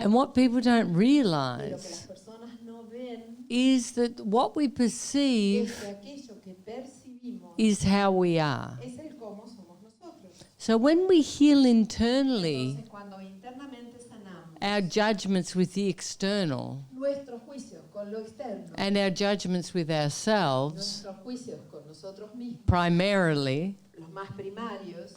And what people don't Y lo que las realize personas no ven is that what we es perceive que aquello que percibimos is how we are. es el cómo somos nosotros. So when we heal internally Entonces, cuando internamente sanamos our judgments with the external nuestros juicios con lo externo, and our judgments with ourselves, nuestros juicios con nosotros mismos, primarily los más primarios,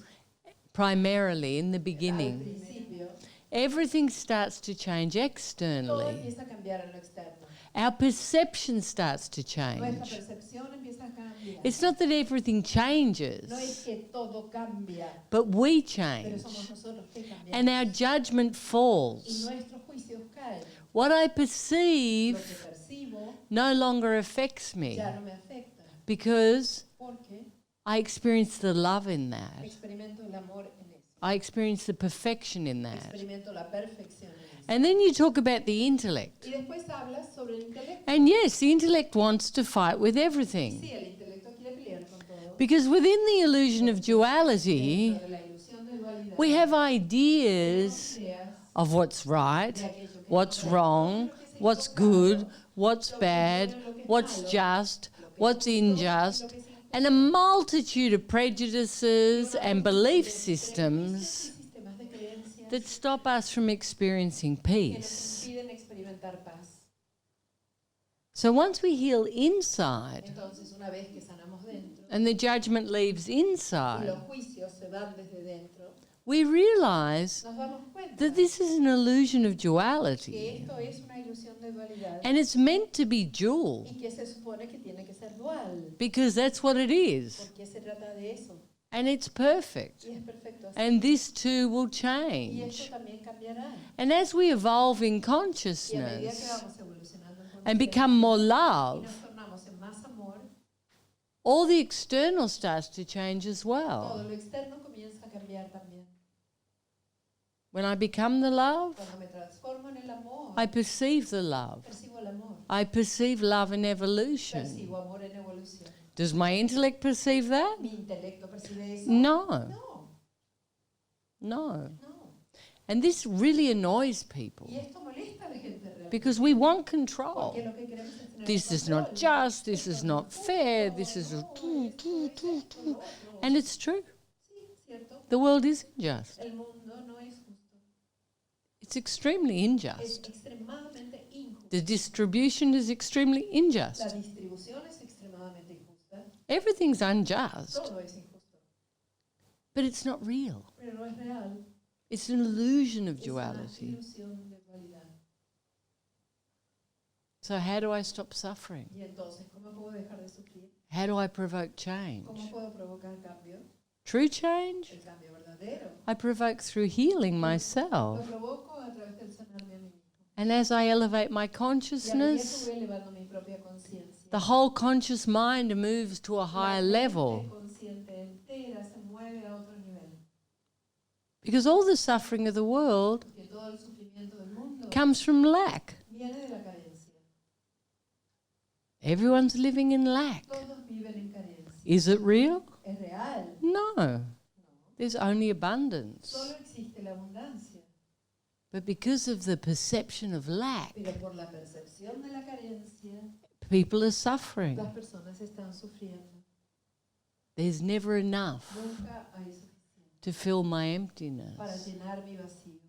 in the al beginning, principio, everything starts to change todo externally. empieza a cambiar en lo externo. Our perception starts to Nuestra change. percepción empieza a cambiar. It's not that everything No es changes, que todo cambia, but we pero change. somos nosotros que cambiamos. And our judgment Y falls. nuestros juicios caen. What I Lo perceive que percibo no longer affects me ya no me afecta, because porque I experience the love in that. experimento el amor en eso. I experience the perfection in that. Experimento la perfección en eso. And then you talk about the intellect. Y después hablas sobre el intelecto. And yes, the intellect wants to fight with everything. Sí, el intelecto quiere pelear con todo. Because within the illusion of duality, Dentro de la ilusión de dualidad, we have tenemos ideas ideas of what's right, de aquello que es what's correcto, wrong, lo que es what's equivocado, good, what's lo que es bad, bueno, lo que es what's malo, just, lo que es what's justo, unjust, lo que es injusto. and a multitude of prejudices and belief Prejuicios systems y sistemas de creencias that stop us from experiencing que nos peace. impiden experimentar paz. So once we heal inside Entonces, una vez que sanamos dentro and the judgment leaves y inside, los juicios se van desde dentro, we realize nos damos cuenta that this is an illusion of que duality. esto es una ilusión de dualidad And it's meant to be dual y que se supone que tiene que ser dual, because that's what it is. porque se trata de eso And it's perfect. y es perfecto así. And this too will Y esto change. también cambiará. And as we evolve in Y a medida que consciousness vamos evolucionando en and conciencia become more y love, nos tornamos en más amor, all the external starts to change as todo well. lo externo comienza a cambiar también. When I become the love, Cuando me transformo en el amor, I perceive the love. percibo el amor, I perceive love in evolution. percibo amor en evolución. Does my intellect perceive that? ¿Mi intelecto percibe eso? No. No, No. no. And this really annoys people Y esto molesta a la gente realmente. because we want control. Porque lo que queremos es tener This is control. not just, this Esto is no not es fair, justo, this is no, esto es esto, lo otro. and it's true. Sí, cierto. The world is unjust. El mundo no es justo. It's extremely Es unjust. extremadamente injusto. The distribution is extremely La unjust. distribución es extremadamente injusta. Everything's unjust, Todo es injusto. but it's not real. Pero no es real. It's an illusion of Es una duality. ilusión de dualidad. So how do I stop suffering? Y entonces, ¿cómo puedo dejar de sufrir? How do I provoke change? ¿Cómo puedo provocar cambio? True change? El cambio verdadero. I provoke through healing Lo myself. provoco a través del sanarme a mí mismo. And as I elevate my Y a medida que consciousness, voy elevando mi propia conciencia, the whole conscious mind moves to a higher la level. mente consciente entera se mueve a otro nivel. Because all the suffering of the world Porque todo el sufrimiento del mundo comes from lack. viene de la carencia. Everyone's living in lack. Todos viven en carencia. Is it real? ¿Es real? No. No. There's only abundance. Solo existe la abundancia. But because of the perception of lack, Pero por la percepción de la carencia, people are suffering. las personas están sufriendo. There's never enough Nunca hay suficiente to fill my para emptiness. llenar mi vacío.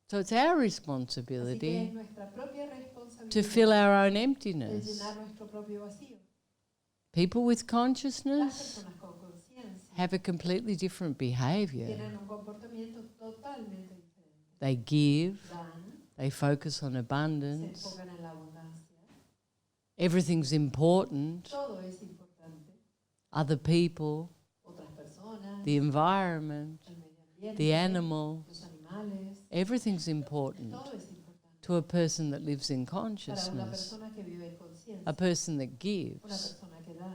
So it's our Así que es responsibility nuestra propia responsabilidad to fill our own de emptiness. llenar nuestro propio vacío. People with Las consciousness personas con conciencia have a completely different behavior. tienen un comportamiento totalmente diferente. They give, Dan, they focus on se abundance, enfocan en la abundancia. everything's important, Todo es importante. other people, Otras personas, the environment, el medio ambiente, the animals, los animales, everything's important todo es importante. to a person that lives in Para una consciousness, persona que vive en conciencia, a person that una gives. persona que da.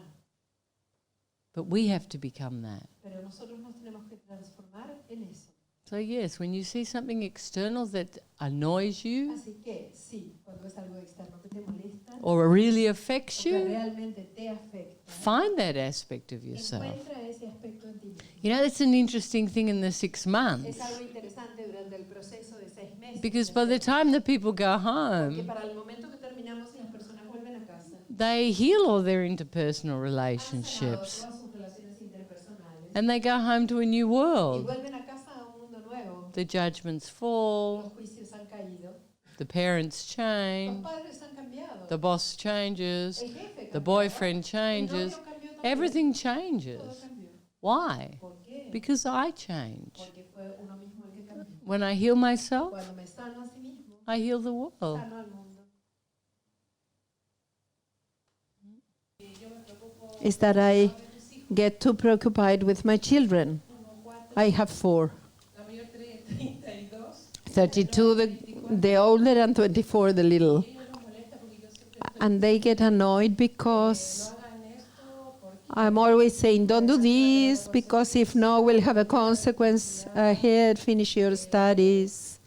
But we have to become that. Pero nosotros nos tenemos que transformar en eso. So yes, when you see something external that annoys you Así que sí, cuando es algo externo que te molesta or really affects o que you, realmente te afecta, find that aspect of yourself. encuentra ese aspecto en ti mismo. You know, that's an interesting thing in the 6 Es months. algo interesante durante el proceso de 6 meses. Because by the time the people go Porque home, para el momento que terminamos y las personas vuelven a casa, they heal all their interpersonal han sanado relationships todas sus relaciones interpersonales and they go home to a new y world. vuelven a casa a un mundo nuevo. The judgments fall, Los juicios han caído, the parents los change, padres han cambiado, the boss changes, el jefe the cambió, boyfriend el changes, novio cambió también, everything todo changes. cambió. Why? ¿Por qué? Because I change. Porque fue uno mismo el que cambió. When I heal myself, Cuando me sano a sí mismo, I heal the world. sano al mundo. Is that I get too preoccupied with my children. I have 4. 32 the older and 24 the little. And they get annoyed because I'm always saying, don't do this, because if not, we'll have a consequence ahead, finish your studies.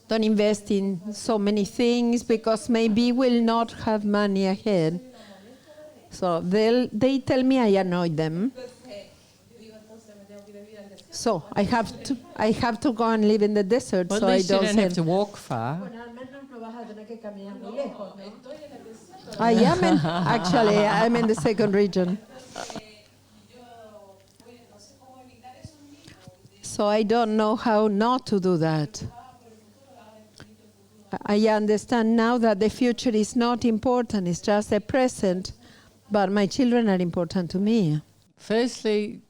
Don't invest in so many things, because maybe we'll not have money ahead. So they tell me I annoy them. So I have to go and live in the desert. Well, so at I least you don't don't have send. to walk far. Bueno, al menos no vas a tener que caminar muy lejos, ¿no? I am in, actually, I'm in the second region. So I don't know how not to do that. I understand now that the future is not important, it's just the present, but my children are important to me. Firstly,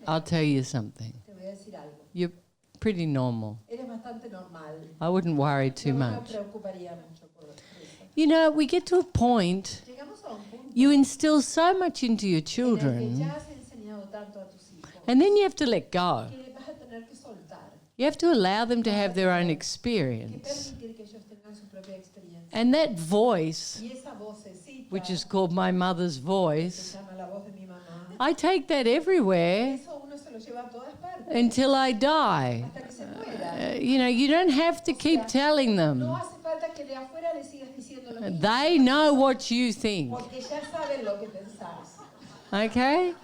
I'll tell you something. Te voy a decir algo. You're pretty normal. Eres bastante normal. I wouldn't worry too No me much. preocuparía mucho por eso. You know, we get to a point, Llegamos a un punto you instill so much into your en el que children, ya has enseñado tanto a tus hijos and then you have to let go. que les vas a tener que soltar, You have to allow them to have their own que experience. permitir que ellos tengan su propia experiencia. And that voice, Y esa vocecita, which is called my mother's se voice, llama la voz de mi mamá, I take that everywhere eso uno se lo lleva a todas partes until I die. hasta que se muera. You know, you don't have to keep telling No them. hace falta que de afuera le sigas diciendo lo mismo, They know what you think. porque ya saben lo que pensás. Okay?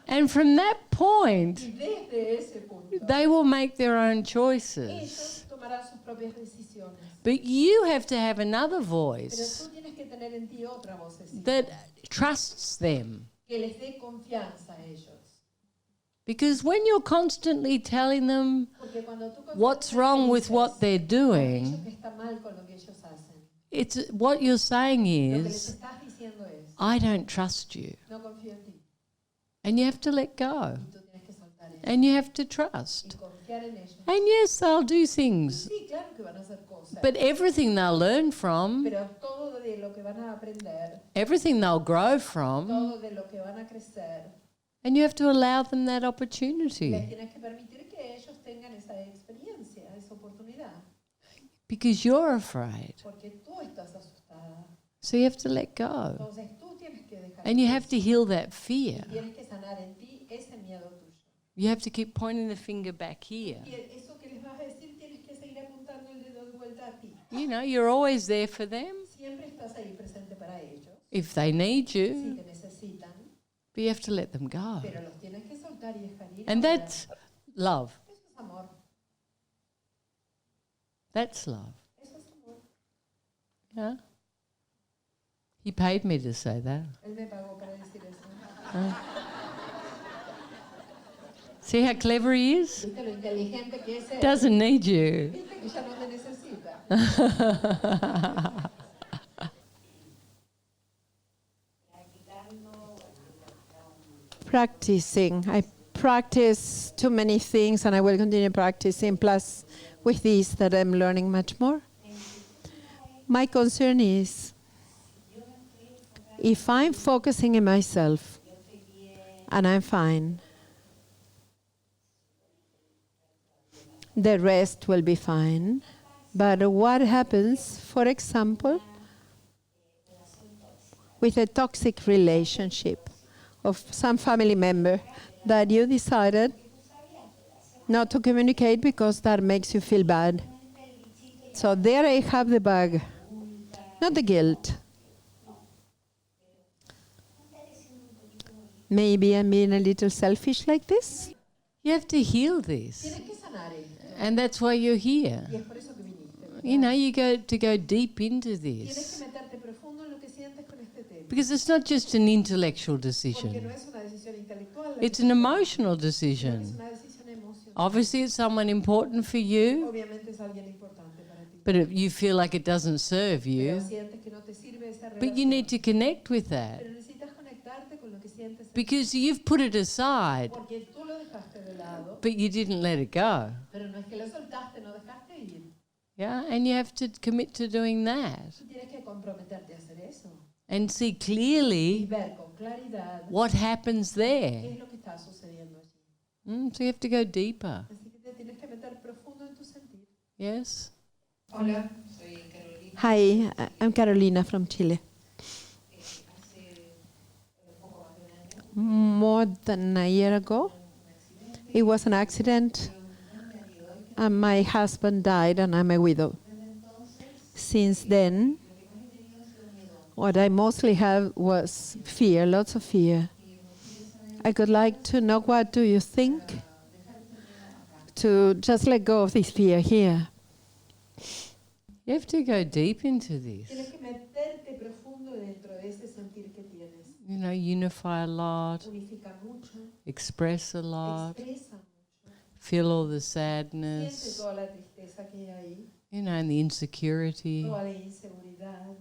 And from that point, Y desde ese punto, they will make their own ellos choices. tomarán sus propias decisiones. But you have to have another Pero voice tú tienes que tener en ti otra vocecita that trusts them. que les dé confianza a ellos. Because when you're constantly telling them Porque cuando tú what's wrong with what they're aquello doing, que está mal con lo que ellos hacen, it's what you're saying lo que les is, estás diciendo es, I don't trust you. no confío en ti. And you have to let go. Y tú tienes que soltar eso And you have to y trust. confiar en ellos. And yes, they'll do things. Sí, claro que van a hacer cosas, But everything they'll learn from, pero todo de lo que van a aprender, everything they'll grow from, todo de lo que van a crecer, and you have to allow them that les opportunity. tienes que permitir que ellos tengan esa experiencia, esa oportunidad, Because you're afraid. porque tú estás asustada. So you have to let go. Entonces tú tienes que dejar And you ir. have to heal that fear. Tienes que sanar en ti ese miedo tuyo. You have to keep pointing the finger back here. Y eso que les vas a decir, tienes que seguir apuntando el dedo de vuelta a ti. You know, you're always there for them Siempre estás ahí presente para ellos. if they need Si you, te necesitan, but you have to let them go. pero los tienes que soltar y dejar ir. And ahora. that's love. Eso es amor. That's love. Eso es amor. Yeah? He paid me to say that. Él me pagó para decir eso. See how clever he is? ¿Viste lo inteligente que es él? Doesn't need you. ¿Viste que ya no te necesita? Practicing. I practice too many things, and I will continue practicing, plus with this that I'm learning much more. My concern is, if I'm focusing in myself and I'm fine, the rest will be fine. But what happens, for example, with a toxic relationship of some family member that you decided not to communicate because that makes you feel bad? So there I have the bug, not the guilt. Maybe I'm being a little selfish like this. You have to heal this. Tienes que sanar esto. And that's why you're here. Y es por eso que viniste, ¿verdad? You know, you go deep into Tienes this. que meterte profundo en lo que sientes con este tema. Because it's not just an intellectual Porque no decision. es una decisión intelectual. It's an emotional Es decision. una decisión emocional. Obviously, it's someone important for you, Obviamente es alguien importante para ti. but if you feel like it doesn't serve Pero you. sientes que no te sirve esa But you relación. need to connect with that Pero necesitas conectarte con lo que sientes. because you've put it aside, Porque tú lo dejaste de lado. but you didn't let it go. Pero no es que lo soltaste, no dejaste ir. Yeah, and you have to commit to doing that Tú tienes que comprometerte a hacer eso. and see Y clearly ver con claridad what happens qué there. es lo que está sucediendo allí. So you have to go deeper. Así que te tienes que meter profundo en tu sentir. Yes? Hola, soy Carolina. Hi, I'm Carolina from Chile. More than a year ago, it was an accident, and my husband died, and I'm a widow. Since then, what I mostly have was fear, lots of fear. I would like to know, what do you think? To just let go of this fear here. You have to go deep into this. Tienes que meterte profundo dentro de ese sentir que tienes. You know, unify a lot, Unifica mucho, express a lot, expresa mucho, feel all the siente sadness, toda la tristeza que hay ahí, you know, and the insecurity. toda la inseguridad.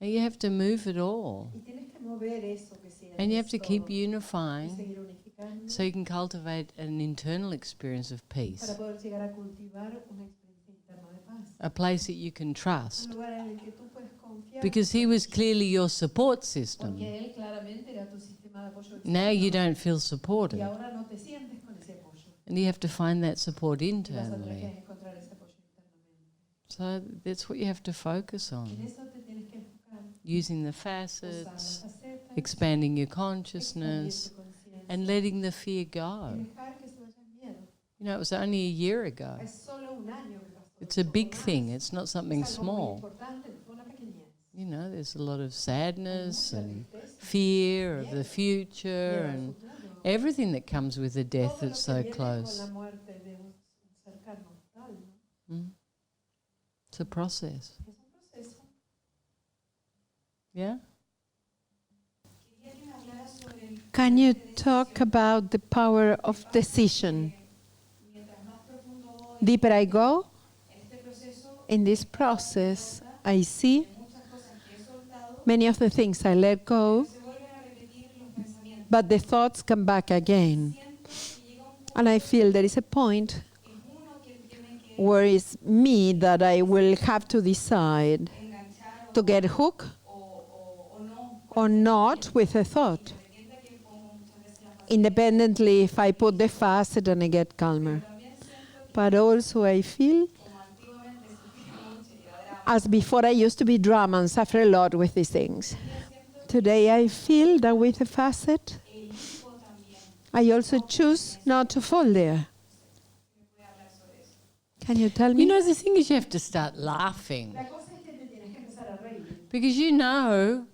And you have to move it all. Y tienes que mover eso que sientes. And you have to keep todo, y unifying seguir unificando so you can cultivate an internal experience of para peace, poder llegar a cultivar una experiencia interna de paz. a place that you can trust. Un lugar en el que tú puedes confiar. Because he was clearly your support system. Porque él claramente era tu sistema de apoyo Now you externo. don't feel Y supported. ahora no te sientes con ese apoyo. And you have to find that support Y vas a tener internally. que encontrar ese apoyo internamente. So that's what you have to focus En on. eso te tienes que enfocar. Using the Usar las facets, facetas, expanding your expandir consciousness, tu conciencia, and letting the fear y go. dejar que se vaya el miedo. You know, it was only a year ago. Es solo un año que pasó. It's a big Poco thing. más. It's not something Es algo muy small. importante, fue una pequeñez. You know, there's a lot of sadness Mucha and tristeza, fear of the miedo future al and futuro. everything that comes with a death Todo lo that's que so viene con close. la muerte de un cercano tal, ¿no? It's a process. Es un proceso. Yeah? Can you talk about the power of decision? Deeper I go, in this process, I see many of the things I let go, but the thoughts come back again. And I feel there is a point where it's me that I will have to decide to get hooked or not with a thought. Independently if I put the facet and I get calmer. But also I feel, as before I used to be drama and suffer a lot with these things. Today I feel that with the facet, I also choose not to fall there. Can you tell me? You know, the thing is you have to start laughing. La cosa es que te tienes que empezar a reír. Because you know,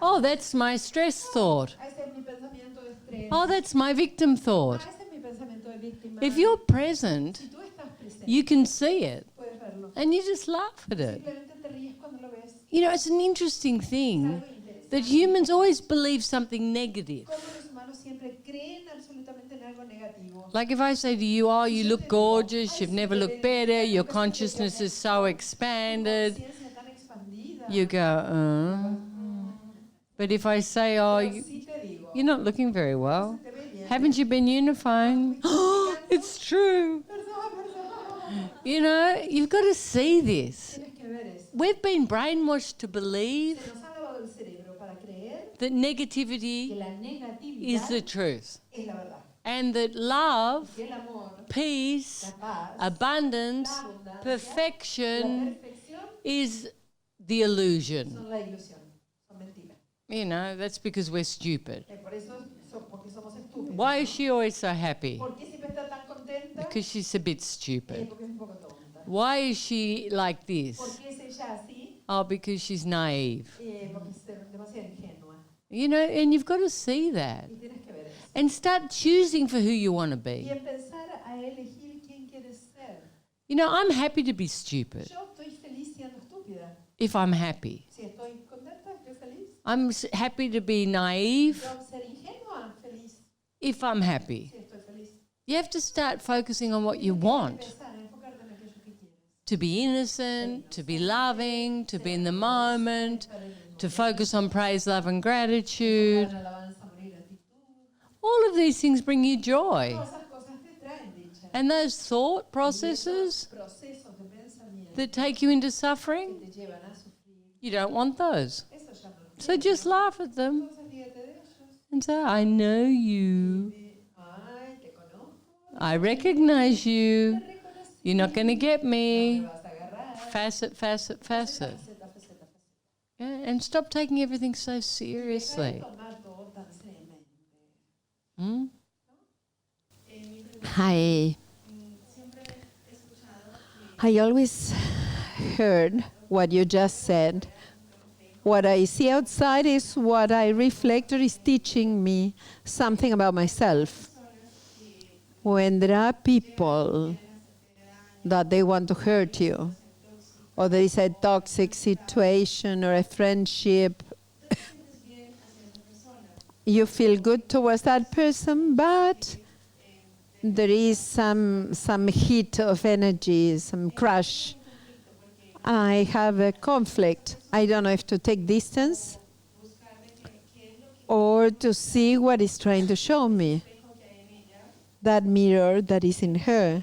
oh, that's my stress thought. Ese es mi pensamiento de estrés. Oh, that's my victim thought. Ese es mi pensamiento de víctima. If you're present, Si tú estás presente, you can see it puedes verlo. and you just laugh at it. Simplemente te ríes cuando lo ves. You know, it's an interesting thing that humans always believe something negative. Como los humanos siempre creen absolutamente en algo negativo. Like if I say to you, oh, you look gorgeous, you've never looked better, your consciousness is so expanded, Conciencia tan expandida. you go, But if I say, oh, Pero si te digo, you're not looking very well, te ve bien. haven't you been unifying? Oh, it's true. Perdón. You know, you've got to see this. Tienes que ver eso. We've been brainwashed to believe Se nos ha lavado el cerebro para creer that que negativity la is negatividad the truth es la verdad. and that love, Que el amor, peace, la paz, abundance, la abundancia, perfection la perfección is the illusion. son la ilusión, son mentiras. You know, that's because we're stupid. Por eso, porque somos estúpidos. Why is she always so happy? ¿Por qué siempre está tan contenta? Because she's a bit stupid. Porque es un poco tonta. Why is she like ¿Por this? qué es ella así? Oh, because she's naive. Porque es demasiado ingenua. You know, and you've got to see that. Y tienes que ver eso. and start choosing for who you want to y be. empezar a elegir quién quieres ser. You know, I'm happy to be stupid Yo estoy feliz siendo estúpida. if I'm happy. Si estoy contenta, estoy feliz. I'm happy to be naive Yo ser ingenua, feliz. if I'm happy. Si estoy feliz. You have to start focusing on what you Tienes que want. empezar a enfocarte en aquello que quieres. To be innocent, to be loving, to be in the moment, to focus on praise, love and gratitude. En alabanza, amor y gratitud. All of these things bring you joy. Todas esas cosas te traen dicha. And those thought processes Procesos de pensamiento that take you into que suffering, te llevan a sufrir. you don't want those. Eso ya no lo So just laugh at them Entonces dígate de ellos. and say, I know you. Ay, te conozco. I recognize you. Te reconocí. You're not going to get Me me. vas a agarrar. Facet, facet, facet. Faceta, faceta, faceta. Yeah, and stop taking everything so Deja de seriously. tomar todo tan seriamente. Hmm? I always heard what you just said. What I see outside is what I reflect or is teaching me something about myself. When there are people that they want to hurt you, or there is a toxic situation or a friendship, you feel good towards that person, but there is some heat of energy, some crush. I have a conflict. I don't know if to take distance or to see what is trying to show me. That mirror that is in her.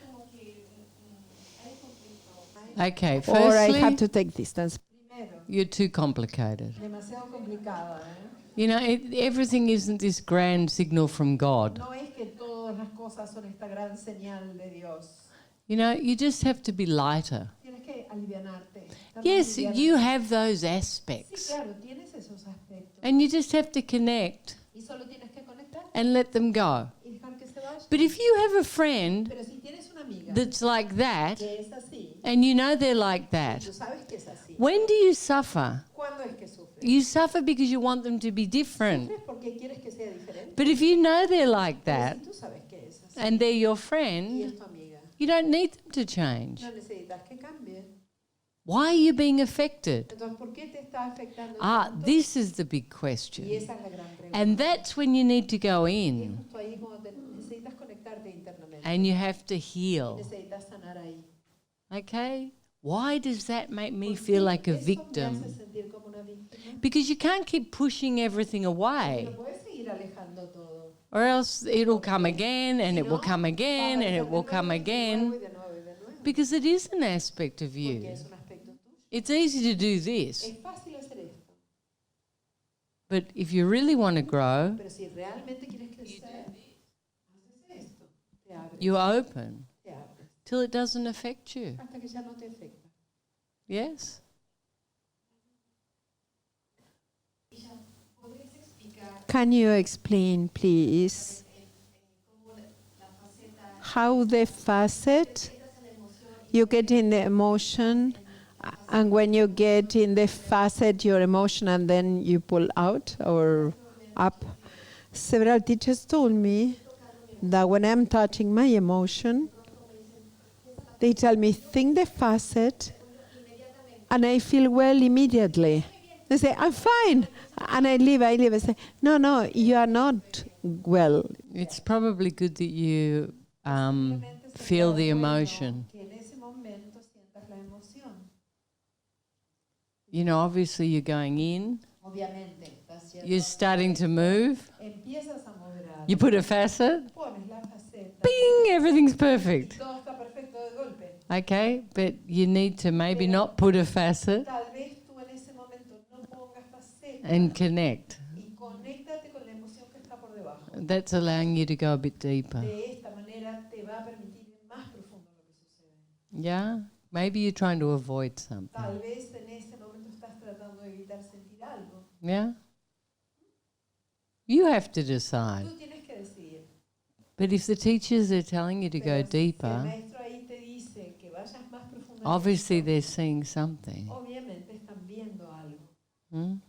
Okay, Or I have firstly, to take distance. Primero, you're too complicated. demasiado complicada, ¿eh? You know, everything isn't this grand signal from God. No es que todas las cosas son esta gran señal de Dios. You know, you just have to be lighter. Tienes que alivianarte. estar más Yes, liviana. you have those Sí, aspects. claro, tienes esos aspectos. And you just have to connect Y solo tienes que conectar and let them go. y dejar que se vaya. But if you have a friend Pero si tienes una amiga that's like that, que es así, and you know they're like that, tú sabes que es así. when do you suffer? ¿Cuándo es que sufres? You suffer because you want them to be different. Sufres porque quieres que sea diferente. But if you know they're like Pero that, si tú sabes que es así and they're your y friend, es tu amiga, you don't need them to change. no necesitas que cambie. Why are you being affected? Entonces, ¿por qué te está afectando tanto? This is the big Y question. esa es la gran pregunta. And that's when you need to go Y es in justo ahí cuando necesitas conectarte internamente. and you have to Y heal. necesitas sanar ahí. Okay? Why does that make me ¿Por feel qué like a eso me hace victim? sentir como una víctima? Because you can't keep pushing everything No away, puedes seguir alejando todo. or else it'll come again and Si it will no, come va a again and aparecer it will de come nuevo y de nuevo again. y de nuevo y de nuevo. Because it is an aspect of Porque you. es un aspecto tuyo. It's easy to do this, Es fácil hacer esto, but if you really want to grow, pero si realmente quieres crecer, haces esto. Te abres, you open te abres, till it doesn't affect you. hasta que ya no te afecta. Yes? Can you explain, please, how the facet, you get in the emotion, and when you get in the facet, your emotion, and then you pull out or up? Several teachers told me that when I'm touching my emotion, they tell me, think the facet, and I feel well immediately. They say, I'm fine. And I leave. I say, no, you are not well. It's probably good that you feel the emotion. Que en ese momento sientas la emoción. You know, obviously you're going in, Obviamente, estás yendo, you're starting to move, empiezas a moderar, you put a facet, pones la faceta, bing, everything's perfect. todo está perfecto de golpe. Okay, but you need to maybe not put a facet Tal vez tú en ese momento no pongas faceta and connect. y conéctate con la emoción que está por debajo. That's allowing you to go a bit deeper. De esta manera te va a permitir ir más profundo en lo que sucede. Yeah? Maybe you're trying to avoid something. Tal vez en ese momento estás tratando de evitar sentir algo. Yeah? You have to decide. Tú tienes que decidir. But if the teachers are telling you to Pero go si el deeper, maestro ahí te dice que vayas más profundo, en obviously esto, they're seeing something. obviamente están viendo algo. Hmm?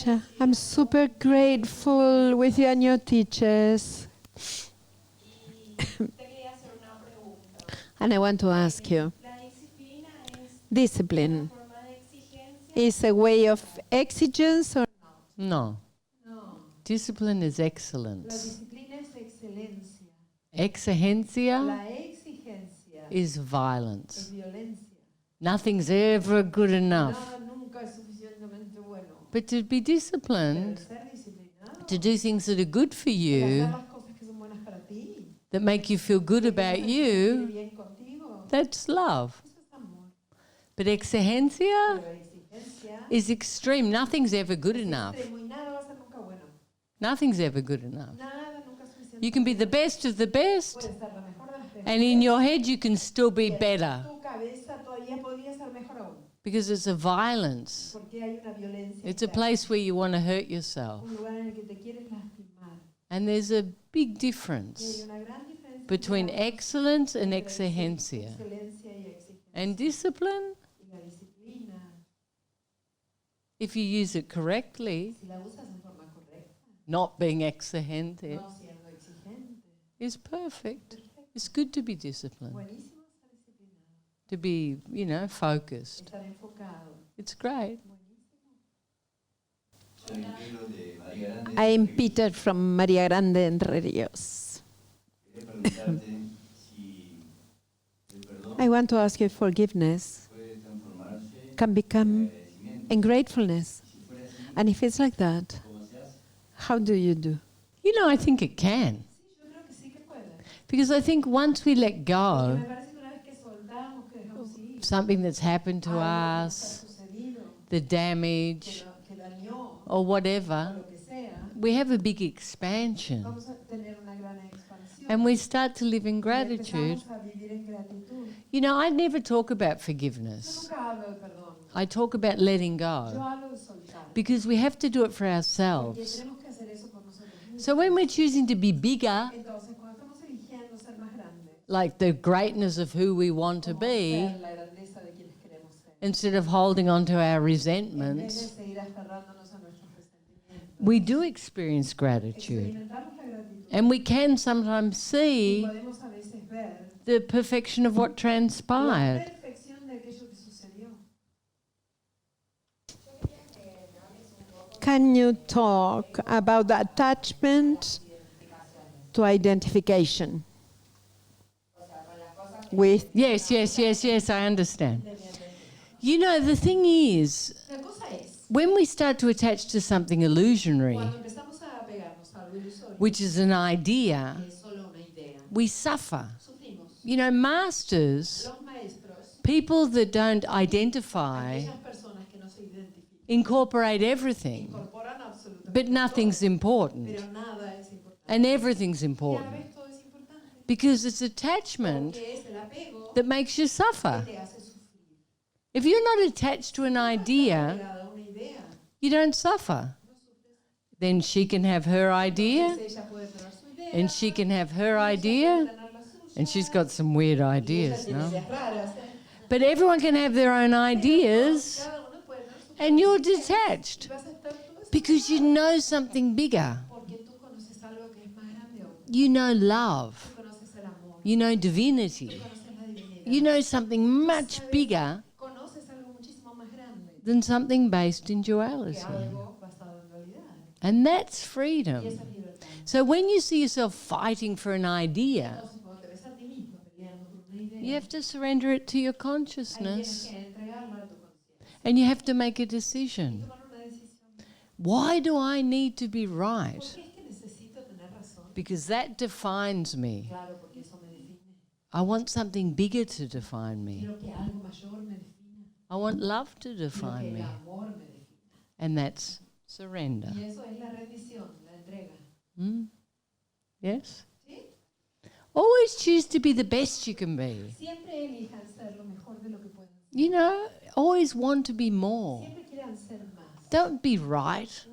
Isha, I'm super grateful with you and your teachers. And I want to ask you, discipline is a way of exigence or No. Discipline is excellence. Exigencia is violence. Nothing's ever good enough. But to be disciplined, to do things that are good for you, that make you feel good about you, that's love. But exigencia is extreme. Nothing's ever good enough. Nothing's ever good enough. You can be the best of the best, and in your head you can still be better. Because it's a violence. It's a place where you want to hurt yourself. And there's a big difference between excellence and exigencia. And discipline, if you use it correctly, not being exigente, is perfect. It's good to be disciplined. To be, focused. It's great. I'm Peter from Maria Grande Entre Rios. I want to ask you if forgiveness can become ungratefulness. And if it's like that, how do you do? I think it can. Because I think once we let go, something that's happened to us, the damage, or whatever, we have a big expansion. And we start to live in gratitude. I never talk about forgiveness. I talk about letting go. Because we have to do it for ourselves. So when we're choosing to be bigger, like the greatness of who we want to be, instead of holding on to our resentments, we do experience gratitude. And we can sometimes see the perfection of what transpired. Can you talk about the attachment to identification? With Yes, I understand. The thing is, when we start to attach to something illusionary, which is an idea, we suffer. Masters, people that don't identify, incorporate everything, but nothing's important. And everything's important. Because it's attachment that makes you suffer. If you're not attached to an idea, you don't suffer. Then she can have her idea, and she can have her idea, and she's got some weird ideas, no? But everyone can have their own ideas, and you're detached because you know something bigger. You know love. You know divinity. You know something much bigger than something based in duality. And that's freedom. So when you see yourself fighting for an idea, you have to surrender it to your consciousness. And you have to make a decision. Why do I need to be right? Because that defines me. I want something bigger to define me. I want love to define me. And that's surrender. Yes? Always choose to be the best you can be. Always want to be more. Don't be right.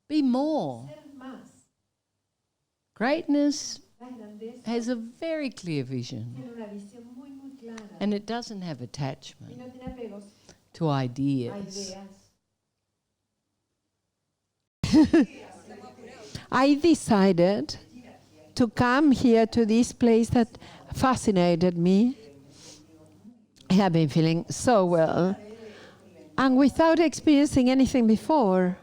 Be more. Greatness has a very clear vision. And it doesn't have attachment to ideas. I decided to come here to this place that fascinated me. I have been feeling so well, and without experiencing anything before.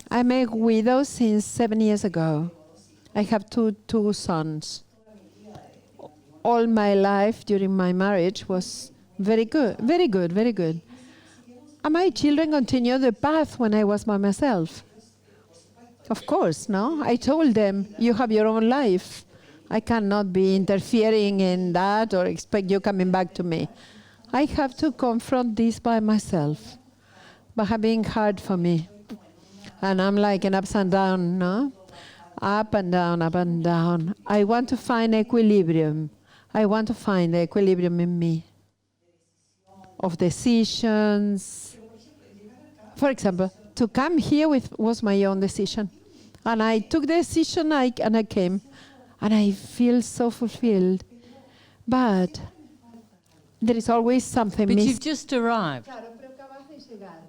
I'm a widow since 7 years ago. I have two sons. All my life during my marriage was very good, very good, very good. And my children continued the path when I was by myself. Of course, no? I told them, you have your own life. I cannot be interfering in that or expect you coming back to me. I have to confront this by myself. But it has been hard for me. And I'm like an ups and down, no? Up and down, up and down. I want to find equilibrium. I want to find the equilibrium in me. Of decisions. For example, to come here was my own decision. And I took the decision and I came. And I feel so fulfilled. But there is always something But missing. you've just arrived. Claro, pero acabas de llegar.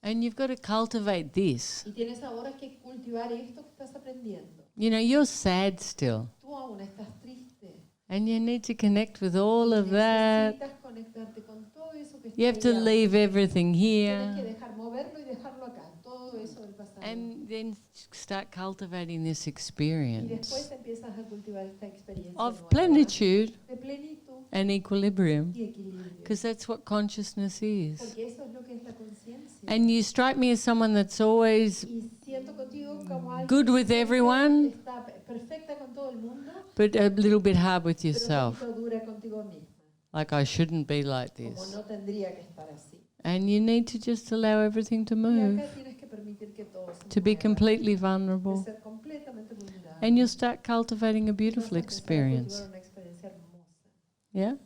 And you've got to cultivate this. Y tienes ahora que cultivar esto que estás aprendiendo. You know, you're sad still. Tú aún estás triste. And you need to connect with all of that. Necesitas conectarte con todo eso que You have está to ahí leave abajo. everything Tienes que here. dejar moverlo y dejarlo acá. Todo eso del pasado. And then start cultivating this Y experience después empiezas a cultivar esta experiencia of nueva plenitude de plenitud and equilibrium. y equilibrio. Because that's what consciousness is. Porque eso es lo que es la conciencia. And you strike me as someone that's always Y siento contigo como alguien good with que everyone, está perfecta con todo el mundo, but a little bit hard with pero un yourself. poquito dura contigo misma. Like, I shouldn't be like Como this. no tendría que estar así. And you need to just allow everything to Y move, acá tienes que permitir que todo se to be mueva, completely de vulnerable. ser completamente vulnerable. And you'll start cultivating a Y vas a beautiful empezar a cultivar experience. una experiencia hermosa. Yeah?